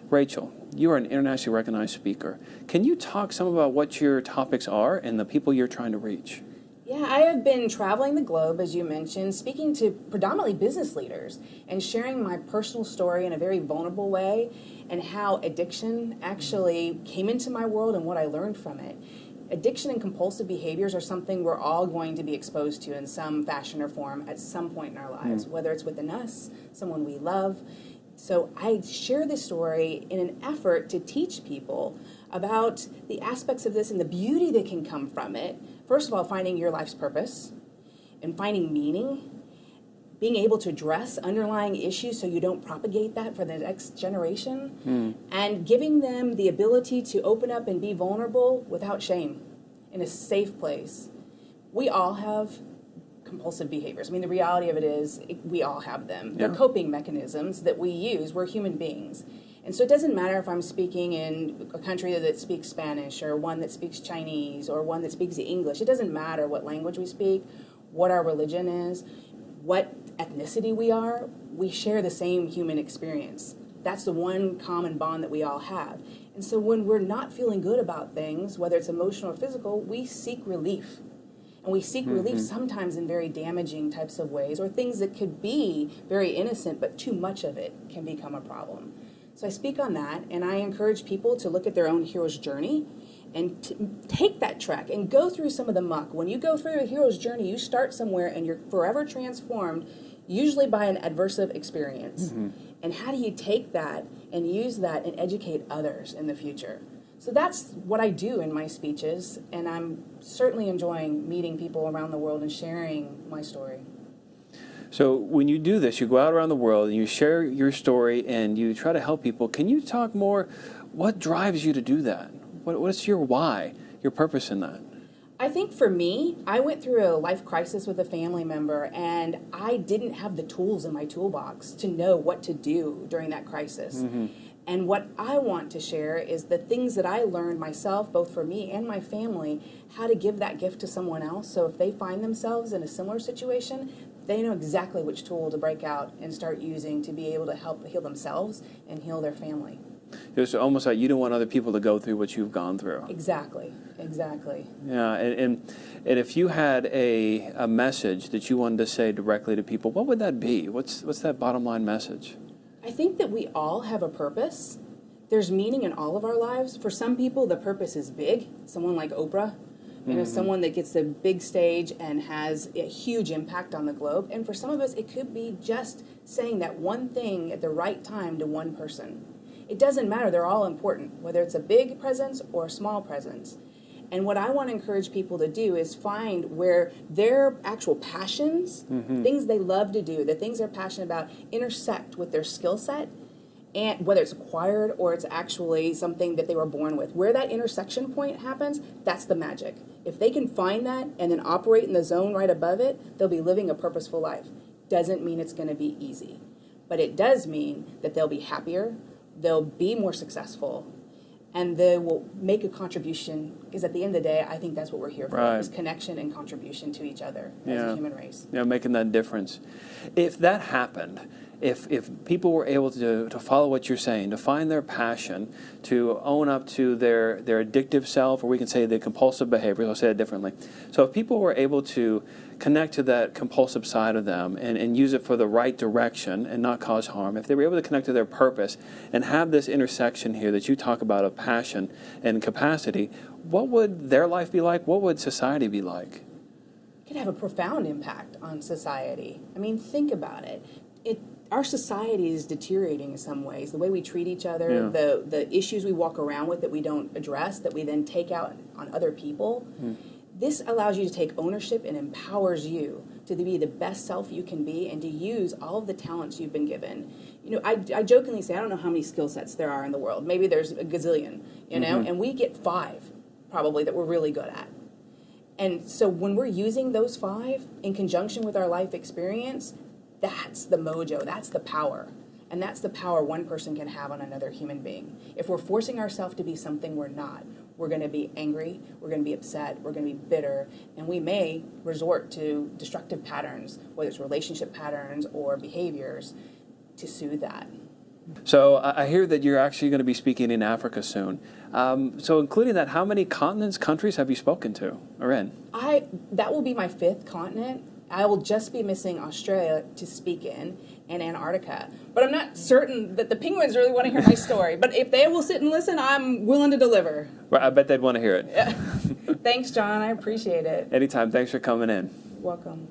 Rachel, you are an internationally recognized speaker. Can you talk some about what your topics are and the people you're trying to reach? Yeah, I have been traveling the globe, as you mentioned, speaking to predominantly business leaders and sharing my personal story in a very vulnerable way and how addiction actually came into my world and what I learned from it. Addiction and compulsive behaviors are something we're all going to be exposed to in some fashion or form at some point in our lives, whether it's within us, someone we love. So I share this story in an effort to teach people about the aspects of this and the beauty that can come from it. First of all, finding your life's purpose and finding meaning, being able to address underlying issues so you don't propagate that for the next generation, and giving them the ability to open up and be vulnerable without shame in a safe place. We all have compulsive behaviors. I mean, the reality of it is we all have them. They're coping mechanisms that we use. We're human beings. And so it doesn't matter if I'm speaking in a country that speaks Spanish or one that speaks Chinese or one that speaks English. It doesn't matter what language we speak, what our religion is, what ethnicity we are. We share the same human experience. That's the one common bond that we all have. And so when we're not feeling good about things, whether it's emotional or physical, we seek relief. And we seek relief sometimes in very damaging types of ways, or things that could be very innocent, but too much of it can become a problem. So I speak on that, and I encourage people to look at their own hero's journey and take that trek and go through some of the muck. When you go through a hero's journey, you start somewhere and you're forever transformed, usually by an adversive experience. And how do you take that and use that and educate others in the future? So that's what I do in my speeches, and I'm certainly enjoying meeting people around the world and sharing my story. So when you do this, you go out around the world and you share your story and you try to help people. Can you talk more? What drives you to do that? What's your why, your purpose in that? I think for me, I went through a life crisis with a family member, and I didn't have the tools in my toolbox to know what to do during that crisis. And what I want to share is the things that I learned myself, both for me and my family, how to give that gift to someone else. So if they find themselves in a similar situation, they know exactly which tool to break out and start using to be able to help heal themselves and heal their family. It's almost like you don't want other people to go through what you've gone through. Exactly. Yeah, and if you had a message that you wanted to say directly to people, what would that be? What's that bottom line message? I think that we all have a purpose. There's meaning in all of our lives. For some people, the purpose is big. Someone like Oprah, someone that gets the big stage and has a huge impact on the globe. And for some of us, it could be just saying that one thing at the right time to one person. It doesn't matter. They're all important, whether it's a big presence or a small presence. And what I want to encourage people to do is find where their actual passions, things they love to do, the things they're passionate about, intersect with their skill set, and whether it's acquired or it's actually something that they were born with. Where that intersection point happens, that's the magic. If they can find that and then operate in the zone right above it, they'll be living a purposeful life. Doesn't mean it's going to be easy, but it does mean that they'll be happier, they'll be more successful, and they will make a contribution, because at the end of the day, I think that's what we're here for, is connection and contribution to each other as a human race. Yeah, making that difference. If that happened, if people were able to follow what you're saying, to find their passion, to own up to their addictive self, or we can say the compulsive behaviors, I'll say it differently. So if people were able to connect to that compulsive side of them and use it for the right direction and not cause harm, if they were able to connect to their purpose and have this intersection here that you talk about of passion and capacity, what would their life be like? What would society be like? It could have a profound impact on society. I mean, think about it. Our society is deteriorating in some ways. The way we treat each other, the issues we walk around with that we don't address, that we then take out on other people. This allows you to take ownership and empowers you to be the best self you can be and to use all of the talents you've been given. You know, I jokingly say, I don't know how many skill sets there are in the world. Maybe there's a gazillion, you know, and we get 5 probably that we're really good at. And so when we're using those 5 in conjunction with our life experience, that's the mojo, that's the power. And that's the power one person can have on another human being. If we're forcing ourselves to be something we're not, we're going to be angry, we're going to be upset, we're going to be bitter, and we may resort to destructive patterns, whether it's relationship patterns or behaviors, to soothe that. So I hear that you're actually going to be speaking in Africa soon. So including that, how many continents, countries have you spoken to or in? That will be my 5th continent. I will just be missing Australia to speak in, and Antarctica. But I'm not certain that the penguins really want to hear my story. But if they will sit and listen, I'm willing to deliver. Well, I bet they'd want to hear it. Thanks, John. I appreciate it. Anytime. Thanks for coming in. Welcome.